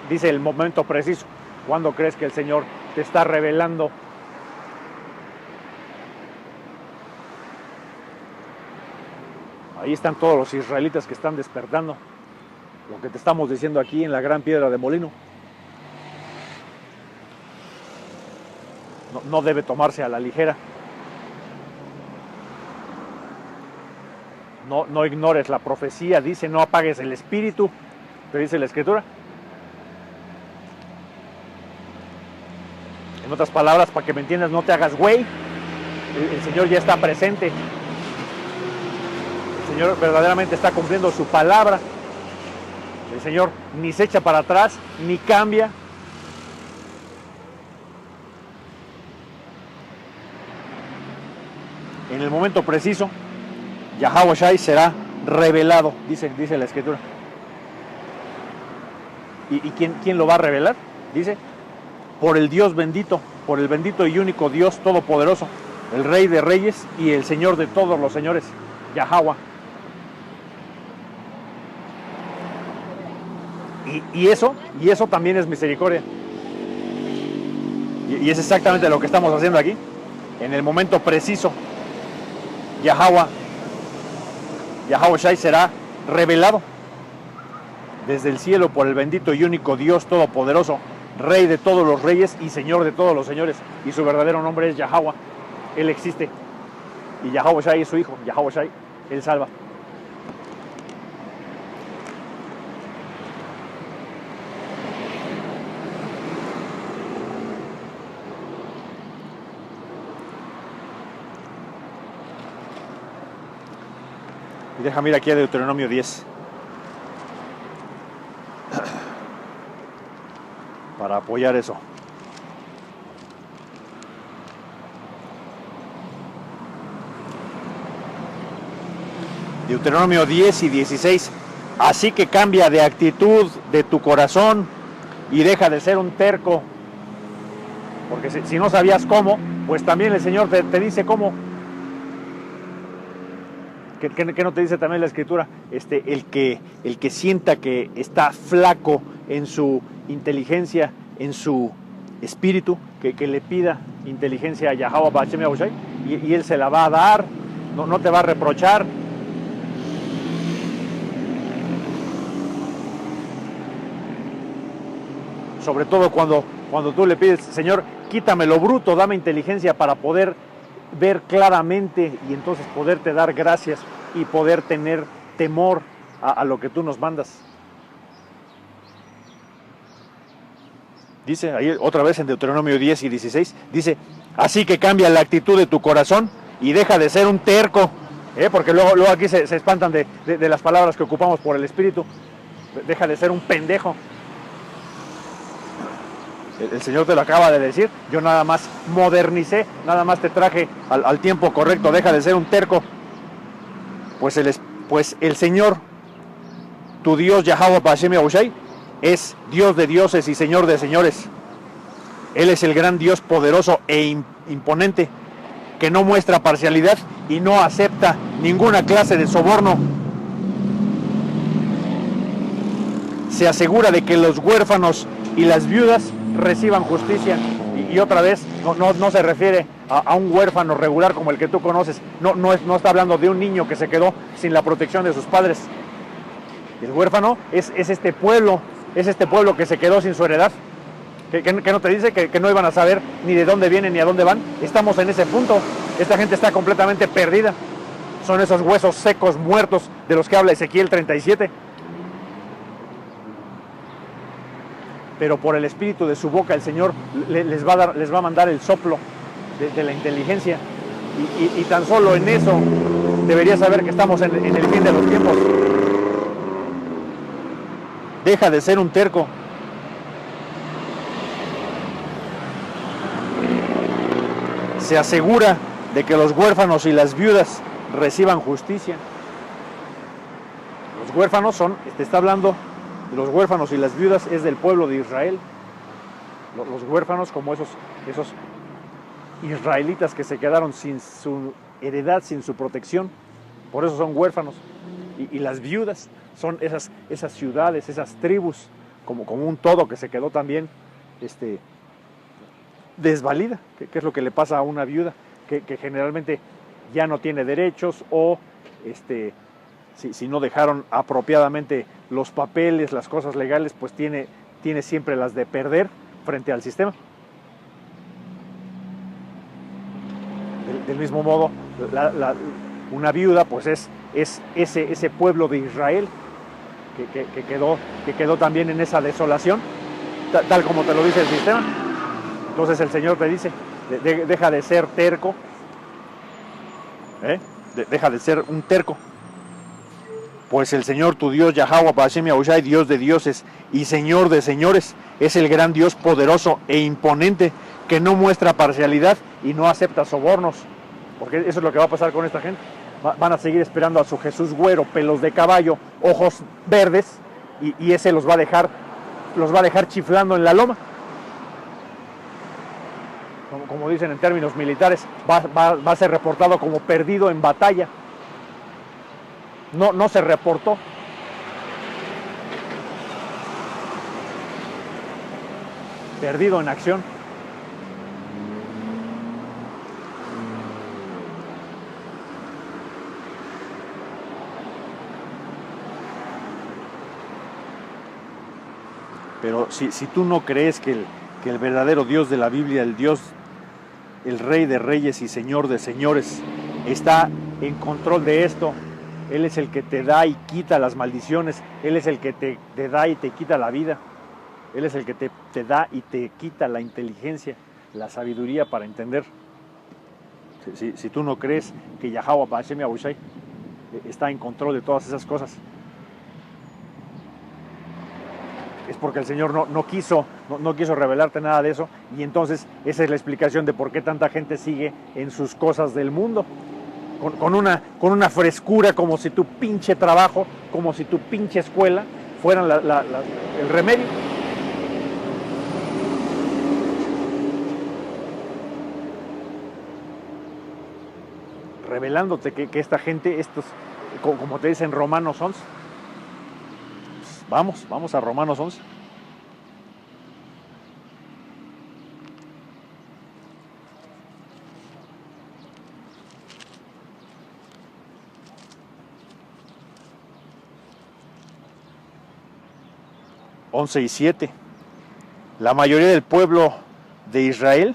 Dice el momento preciso. ¿Cuándo crees que el Señor te está revelando? Ahí están todos los israelitas que están despertando. Lo que te estamos diciendo aquí en la gran piedra de molino. No debe tomarse a la ligera. No ignores la profecía. Dice, no apagues el espíritu. Te dice la Escritura. En otras palabras, para que me entiendas, no te hagas güey. El Señor ya está presente. El Señor verdaderamente está cumpliendo su palabra. El Señor ni se echa para atrás, ni cambia. En el momento preciso, Yahweh Shai será revelado, dice la Escritura. ¿Y quién lo va a revelar? Dice, por el Dios bendito, por el bendito y único Dios Todopoderoso, el Rey de reyes y el Señor de todos los señores, Yahweh. Y eso también es misericordia. Y es exactamente lo que estamos haciendo aquí. En el momento preciso, Yahweh Shai será revelado desde el cielo por el bendito y único Dios Todopoderoso, Rey de todos los reyes y Señor de todos los señores. Y su verdadero nombre es Yahweh. Él existe. Y Yahweh Shai es su hijo. Yahweh Shai, Él salva. Y déjame ir aquí a Deuteronomio 10. Para apoyar eso. Deuteronomio 10 y 16. Así que cambia de actitud de tu corazón y deja de ser un terco. Porque si no sabías cómo, pues también el Señor te dice cómo. ¿Qué no te dice también la Escritura? El que sienta que está flaco en su inteligencia, en su espíritu, que le pida inteligencia a Yahweh Ba'ashem Yahushai, y Él se la va a dar, no te va a reprochar. Sobre todo cuando tú le pides, Señor, quítame lo bruto, dame inteligencia para poder ver claramente y entonces poderte dar gracias y poder tener temor a lo que tú nos mandas. Dice ahí otra vez en Deuteronomio 10 y 16, dice, así que cambia la actitud de tu corazón y deja de ser un terco, porque luego aquí se espantan de las palabras que ocupamos por el Espíritu. Deja de ser un pendejo. El Señor te lo acaba de decir, yo nada más modernicé, nada más te traje al tiempo correcto, deja de ser un terco. Pues el Señor, tu Dios Yahweh Ba'ashem Yahushai, es Dios de dioses y Señor de señores. Él es el gran Dios poderoso e imponente, que no muestra parcialidad y no acepta ninguna clase de soborno. Se asegura de que los huérfanos y las viudas reciban justicia. Y otra vez, no se refiere a un huérfano regular como el que tú conoces. No está hablando de un niño que se quedó sin la protección de sus padres. El huérfano es este pueblo que se quedó sin su heredad. ¿Que no te dice que no iban a saber ni de dónde vienen ni a dónde van? Estamos en ese punto. Esta gente está completamente perdida. Son esos huesos secos, muertos, de los que habla Ezequiel 37. Pero por el espíritu de su boca el Señor les va a mandar el soplo de la inteligencia. Y tan solo en eso deberías saber que estamos en el fin de los tiempos. Deja de ser un terco. Se asegura de que los huérfanos y las viudas reciban justicia. Los huérfanos te está hablando de los huérfanos y las viudas, es del pueblo de Israel. Los huérfanos como esos israelitas que se quedaron sin su heredad, sin su protección, por eso son huérfanos. Y las viudas son esas ciudades, esas tribus, como un todo que se quedó también desvalida, que es lo que le pasa a una viuda, que generalmente ya no tiene derechos o si no dejaron apropiadamente los papeles, las cosas legales, pues tiene siempre las de perder frente al sistema. Del mismo modo, una viuda pues es ese pueblo de Israel que quedó también en esa desolación, tal como te lo dice el sistema. Entonces el Señor te dice, deja de ser terco, deja de ser un terco. Pues el Señor tu Dios, Yahweh Ba'ashem Yahushai, Dios de dioses y Señor de señores, es el gran Dios poderoso e imponente, que no muestra parcialidad y no acepta sobornos. Porque eso es lo que va a pasar con esta gente. Van a seguir esperando a su Jesús güero, pelos de caballo, ojos verdes, y ese los va a dejar chiflando en la loma. Como dicen en términos militares, va a ser reportado como perdido en batalla. No se reportó. Perdido en acción. Pero si tú no crees que el verdadero Dios de la Biblia, el Dios, el Rey de Reyes y Señor de Señores, está en control de esto, Él es el que te da y quita las maldiciones, Él es el que te da y te quita la vida, Él es el que te da y te quita la inteligencia, la sabiduría para entender. Si tú no crees que Yahweh Hashem Yahushai está en control de todas esas cosas, es porque el Señor no quiso revelarte nada de eso, y entonces esa es la explicación de por qué tanta gente sigue en sus cosas del mundo, con una frescura, como si tu pinche trabajo, como si tu pinche escuela fueran el remedio. Revelándote que esta gente, estos, como te dicen Romanos 11, vamos a Romanos 11. Once y 7. La mayoría del pueblo de Israel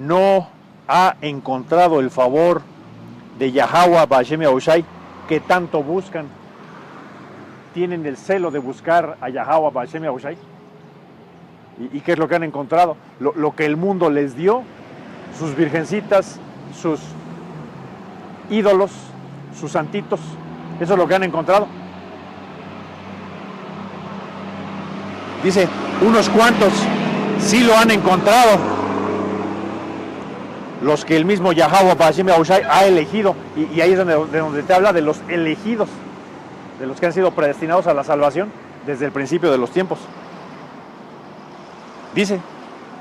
no ha encontrado el favor de Yahweh Hashem Yahushai que tanto buscan. Tienen el celo de buscar a Yahweh Hashem Yahushai. ¿Y qué es lo que han encontrado? Lo que el mundo les dio, sus virgencitas, sus ídolos, sus santitos. Eso es lo que han encontrado. Dice, unos cuantos sí lo han encontrado, los que el mismo Yahweh Hashem Yahushai ha elegido, y ahí es donde te habla de los elegidos, de los que han sido predestinados a la salvación desde el principio de los tiempos. Dice,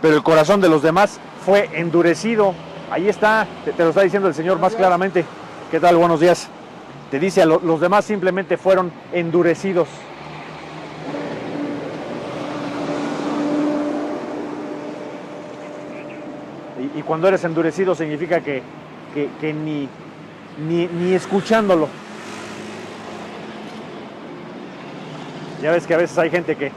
pero el corazón de los demás fue endurecido. Ahí está, te lo está diciendo el Señor más claramente. ¿Qué tal? Buenos días. Te dice, los demás simplemente fueron endurecidos. Y cuando eres endurecido significa que ni escuchándolo. Ya ves que a veces hay gente que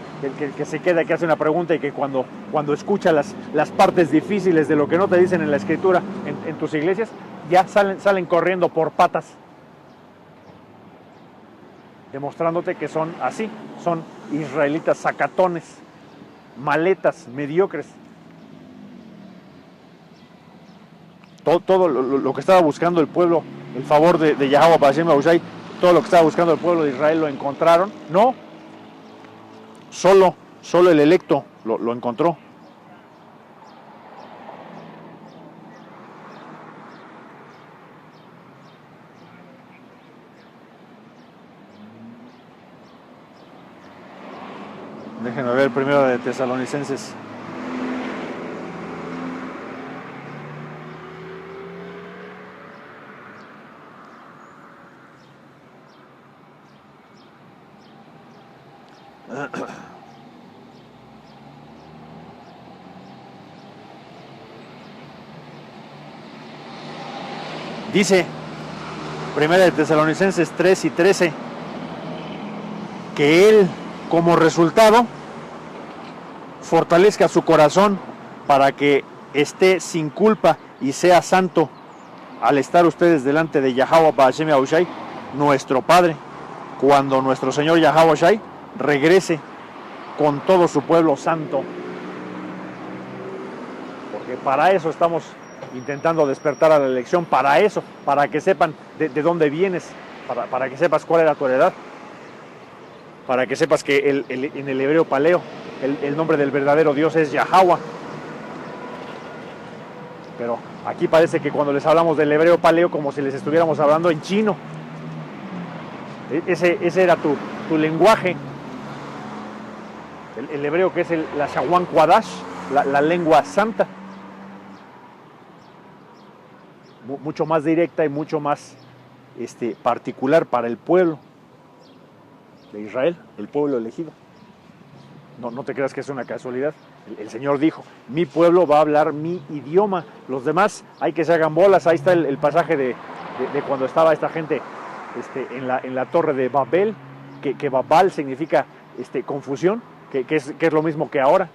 se queda, que hace una pregunta, y que cuando escucha las partes difíciles de lo que no te dicen en la Escritura en tus iglesias, ya salen corriendo por patas, demostrándote que son así, son israelitas sacatones, maletas, mediocres. Todo lo que estaba buscando el pueblo, el favor de Yahweh Hashem Yahushai, todo lo que estaba buscando el pueblo de Israel lo encontraron. No, solo el electo lo encontró. Déjenme ver primero de Tesalonicenses. Dice, primera de Tesalonicenses 3 y 13, que Él, como resultado, fortalezca su corazón para que esté sin culpa y sea santo al estar ustedes delante de Yahweh Hashem Yahushai, nuestro Padre, cuando nuestro Señor Yahweh Yahushai regrese con todo su pueblo santo. Porque para eso estamos intentando despertar a la elección, para eso, para que sepan de dónde vienes, para que sepas cuál era tu heredad, para que sepas que en el hebreo paleo el nombre del verdadero Dios es Yahweh. Pero aquí parece que cuando les hablamos del hebreo paleo, como si les estuviéramos hablando en chino. Ese era tu lenguaje, el hebreo, que es la Shawan Kwadash, la lengua santa, mucho más directa y mucho más particular para el pueblo de Israel, el pueblo elegido. No te creas que es una casualidad. El Señor dijo, mi pueblo va a hablar mi idioma, los demás hay que se hagan bolas. Ahí está el pasaje de cuando estaba esta gente en la torre de Babel, que Babal significa confusión. que es lo mismo que ahora.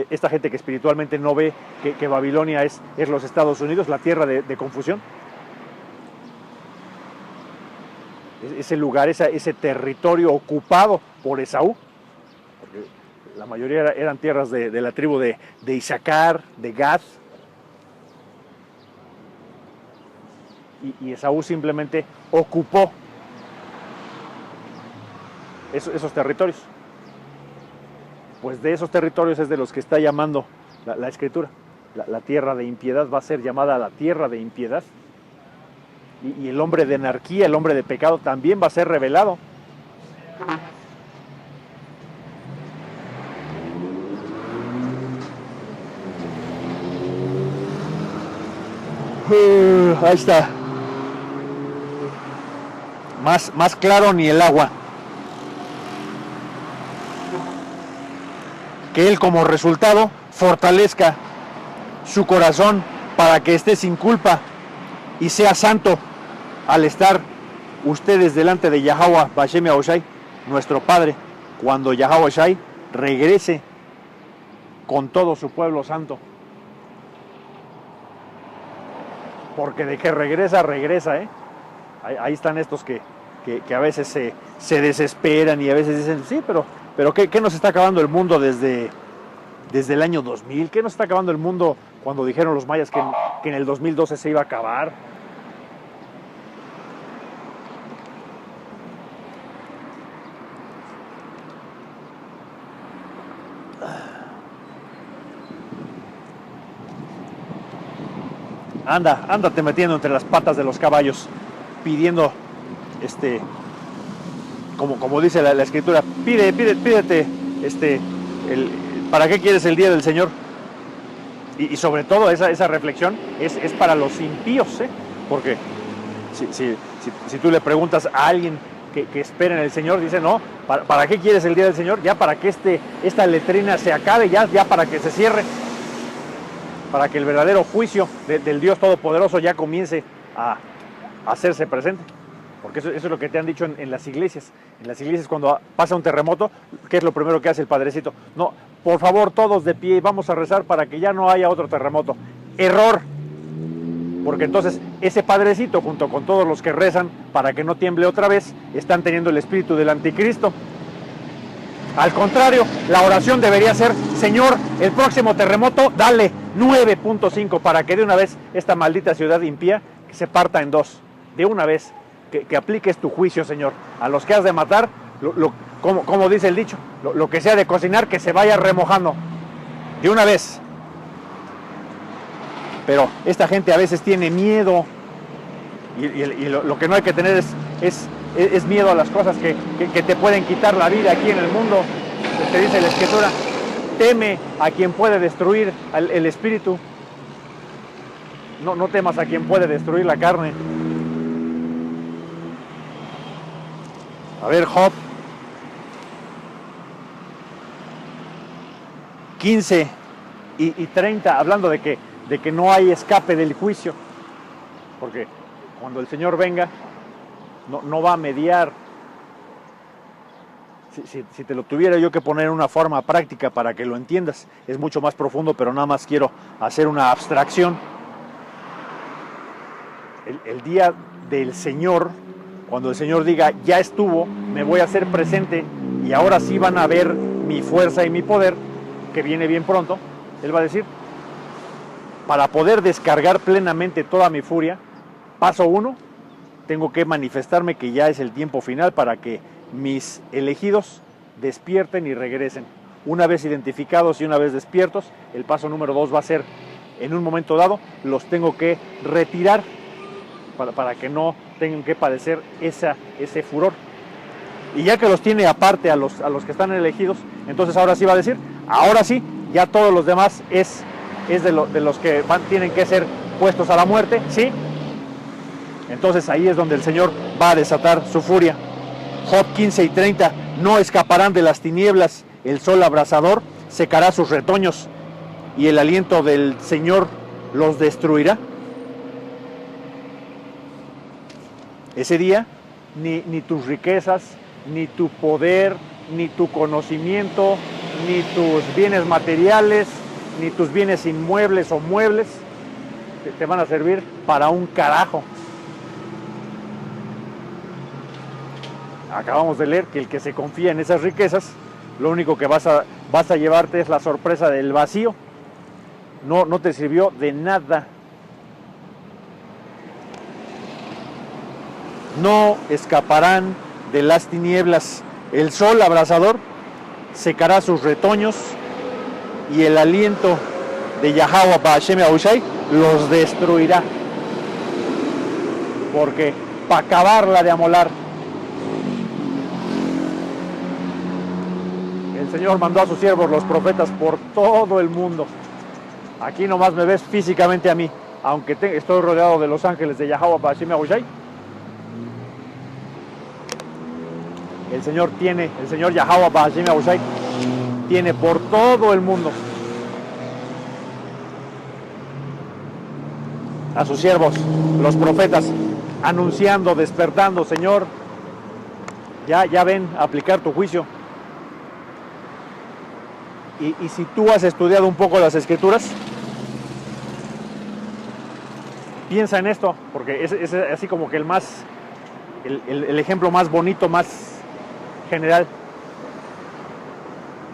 Esta gente que espiritualmente no ve que Babilonia es los Estados Unidos, la tierra de confusión. Ese lugar, ese territorio ocupado por Esaú, porque la mayoría eran tierras de la tribu de Isaacar, de Gad, y Esaú simplemente ocupó esos territorios. Pues de esos territorios es de los que está llamando la Escritura. La tierra de impiedad va a ser llamada la tierra de impiedad. Y el hombre de anarquía, el hombre de pecado también va a ser revelado. Ahí está. Más claro ni el agua. Que Él como resultado fortalezca su corazón para que esté sin culpa y sea santo al estar ustedes delante de Yahweh Bashem Yahushai, nuestro Padre, cuando Yahweh Shai regrese con todo su pueblo santo. Porque de que regresa, regresa, ¿eh? Ahí están estos que a veces se desesperan y a veces dicen, sí, pero ¿qué nos está acabando el mundo desde el año 2000? ¿Qué nos está acabando el mundo cuando dijeron los mayas que en el 2012 se iba a acabar? Ándate metiendo entre las patas de los caballos, pidiendo, como dice la Escritura, pídete, ¿para qué quieres el día del Señor? Y sobre todo esa reflexión es para los impíos, ¿eh? Porque si tú le preguntas a alguien que espera en el Señor, dice, no, ¿para qué quieres el día del Señor? Ya para que esta letrina se acabe, ya para que se cierre, para que el verdadero juicio del Dios Todopoderoso ya comience a hacerse presente. Porque eso es lo que te han dicho en las iglesias. En las iglesias, cuando pasa un terremoto, ¿qué es lo primero que hace el padrecito? No, por favor, todos de pie, vamos a rezar para que ya no haya otro terremoto. Error. Porque entonces ese padrecito, junto con todos los que rezan para que no tiemble otra vez, están teniendo el espíritu del anticristo. Al contrario, la oración debería ser, Señor, el próximo terremoto, dale 9.5 para que de una vez esta maldita ciudad impía se parta en dos. De una vez, que apliques tu juicio, Señor. A los que has de matar, como dice el dicho, lo que sea de cocinar, que se vaya remojando. De una vez. Pero esta gente a veces tiene miedo. Y lo que no hay que tener es miedo a las cosas que te pueden quitar la vida aquí en el mundo. Te dice la Escritura, teme a quien puede destruir el espíritu. No temas a quien puede destruir la carne. A ver, Job 15 y 30, hablando de que no hay escape del juicio. Porque cuando el Señor venga, no va a mediar. Si te lo tuviera yo que poner en una forma práctica para que lo entiendas, es mucho más profundo, pero nada más quiero hacer una abstracción. El día del Señor, cuando el Señor diga, ya estuvo, me voy a hacer presente y ahora sí van a ver mi fuerza y mi poder, que viene bien pronto, Él va a decir, para poder descargar plenamente toda mi furia, paso 1, tengo que manifestarme que ya es el tiempo final para que mis elegidos despierten y regresen. Una vez identificados y una vez despiertos, el paso número 2 va a ser, en un momento dado, los tengo que retirar para que no tengan que padecer ese furor. Y ya que los tiene aparte a los que están elegidos, entonces ahora sí va a decir, ahora sí, ya todos los demás es de los que tienen que ser puestos a la muerte, ¿sí? Entonces ahí es donde el Señor va a desatar su furia. Job 15 y 30, no escaparán de las tinieblas, el sol abrasador secará sus retoños y el aliento del Señor los destruirá. Ese día ni tus riquezas, ni tu poder, ni tu conocimiento, ni tus bienes materiales, ni tus bienes inmuebles o muebles te van a servir para un carajo. Acabamos de leer que el que se confía en esas riquezas, lo único que vas a llevarte es la sorpresa del vacío. No te sirvió de nada. No escaparán de las tinieblas. El sol abrasador secará sus retoños y el aliento de Yahweh Ba'Shem Yahushai los destruirá. Porque para acabarla de amolar, el Señor mandó a sus siervos, los profetas, por todo el mundo. Aquí nomás me ves físicamente a mí, aunque estoy rodeado de los ángeles de Yahweh Ba'Shem Yahushai. El Señor Yahweh Ba'Shem Yahushai tiene por todo el mundo a sus siervos, los profetas, anunciando, despertando: Señor, ya ven a aplicar tu juicio. Y si tú has estudiado un poco las Escrituras, piensa en esto, porque es así como que el ejemplo más bonito, más general.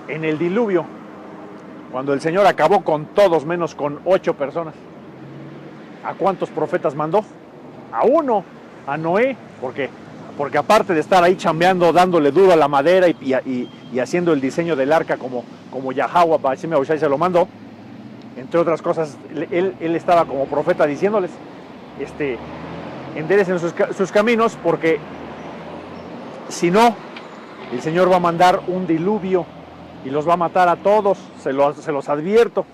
En el diluvio, cuando el Señor acabó con todos menos con 8 personas, ¿a cuántos profetas mandó? A uno, a Noé, porque aparte de estar ahí chambeando, dándole duro a la madera y haciendo el diseño del arca como Yahweh Ba'Shem Yahushai se lo mandó, entre otras cosas, él estaba como profeta diciéndoles, enderecen sus caminos, porque si no, el Señor va a mandar un diluvio y los va a matar a todos, se los advierto.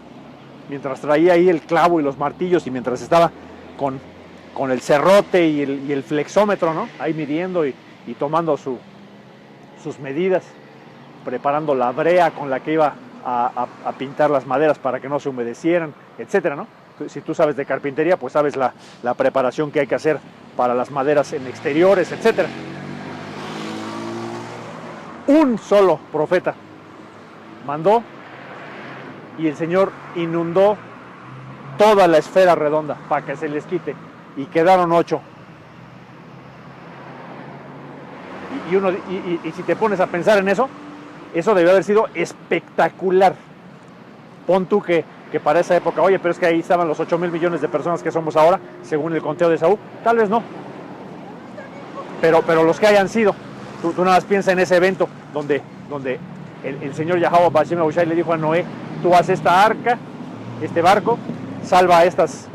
Mientras traía ahí el clavo y los martillos, y mientras estaba con el serrote y el flexómetro, ¿no?, ahí midiendo y tomando sus medidas, preparando la brea con la que iba a pintar las maderas para que no se humedecieran, etcétera, ¿no? Si tú sabes de carpintería, pues sabes la preparación que hay que hacer para las maderas en exteriores, etcétera. Un solo profeta mandó y el Señor inundó toda la esfera redonda para que se les quite, y quedaron 8. Y si te pones a pensar en eso debió haber sido espectacular. Pon tú que para esa época, oye, pero es que ahí estaban los 8,000 millones de personas que somos ahora, según el conteo de Esaú. Tal vez no, pero los que hayan sido, tú nada más piensa en ese evento donde el Señor Yahweh Ba'Shem Yahushai le dijo a Noé: tú haz esta arca, este barco, salva a estas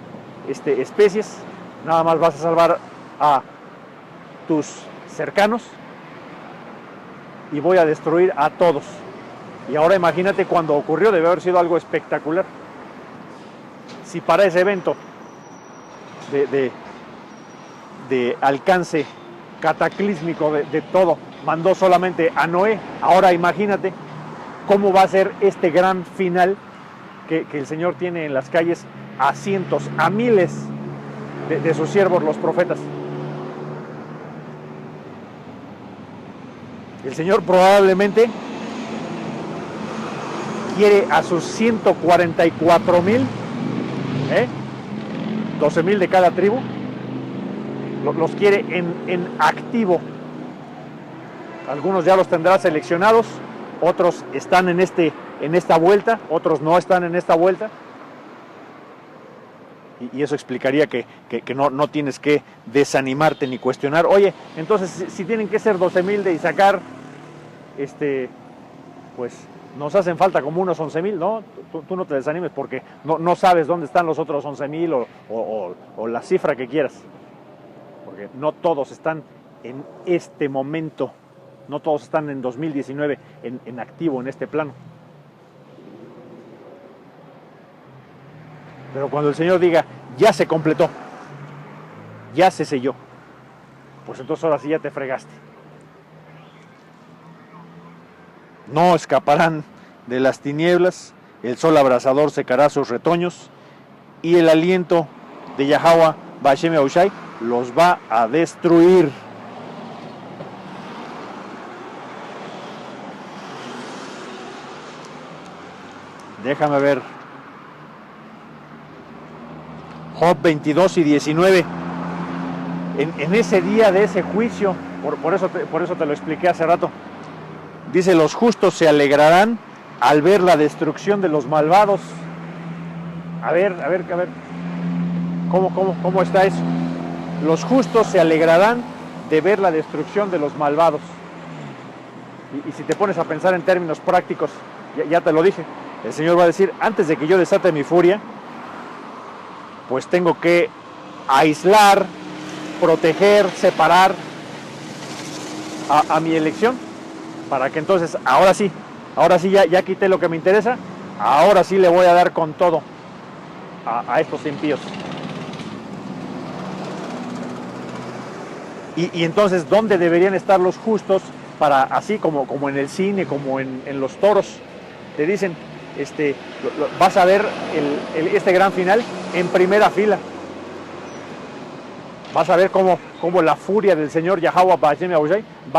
especies, nada más vas a salvar a tus cercanos y voy a destruir a todos. Y ahora imagínate cuando ocurrió, debe haber sido algo espectacular. Si para ese evento de alcance cataclísmico de todo mandó solamente a Noé, ahora imagínate cómo va a ser este gran final que el Señor tiene en las calles a cientos, a miles de sus siervos, los profetas. El Señor probablemente quiere a sus 144,000, 12,000 de cada tribu, los quiere en activo. Algunos ya los tendrá seleccionados, otros están en esta vuelta, otros no están en esta vuelta. Y eso explicaría que no tienes que desanimarte ni cuestionar. Oye, entonces si tienen que ser 12,000 de Isaacar, pues nos hacen falta como unos 11,000, ¿no? Tú no te desanimes, porque no sabes dónde están los otros 11,000 o la cifra que quieras. Porque no todos están en este momento, no todos están en 2019 en activo en este plano. Pero cuando el Señor diga: ya se completó, ya se selló, pues entonces ahora sí ya te fregaste. No escaparán de las tinieblas, el sol abrasador secará sus retoños, y el aliento de Yahweh Ba'Shem Yahushai los va a destruir. Déjame ver. Job 22 y 19. En ese día de ese juicio, por eso te lo expliqué hace rato. Dice, los justos se alegrarán al ver la destrucción de los malvados. A ver. ¿Cómo está eso? Los justos se alegrarán de ver la destrucción de los malvados. Y si te pones a pensar en términos prácticos, ya te lo dije, el Señor va a decir, antes de que yo desate mi furia, pues tengo que aislar, proteger, separar a mi elección, para que entonces, ahora sí ya quité lo que me interesa, ahora sí le voy a dar con todo a estos impíos. Y entonces, ¿dónde deberían estar los justos? Para, así como en el cine, como en los toros, te dicen, vas a ver este gran final en primera fila. Vas a ver cómo la furia del Señor Yahweh Ba'ashem Yahushai va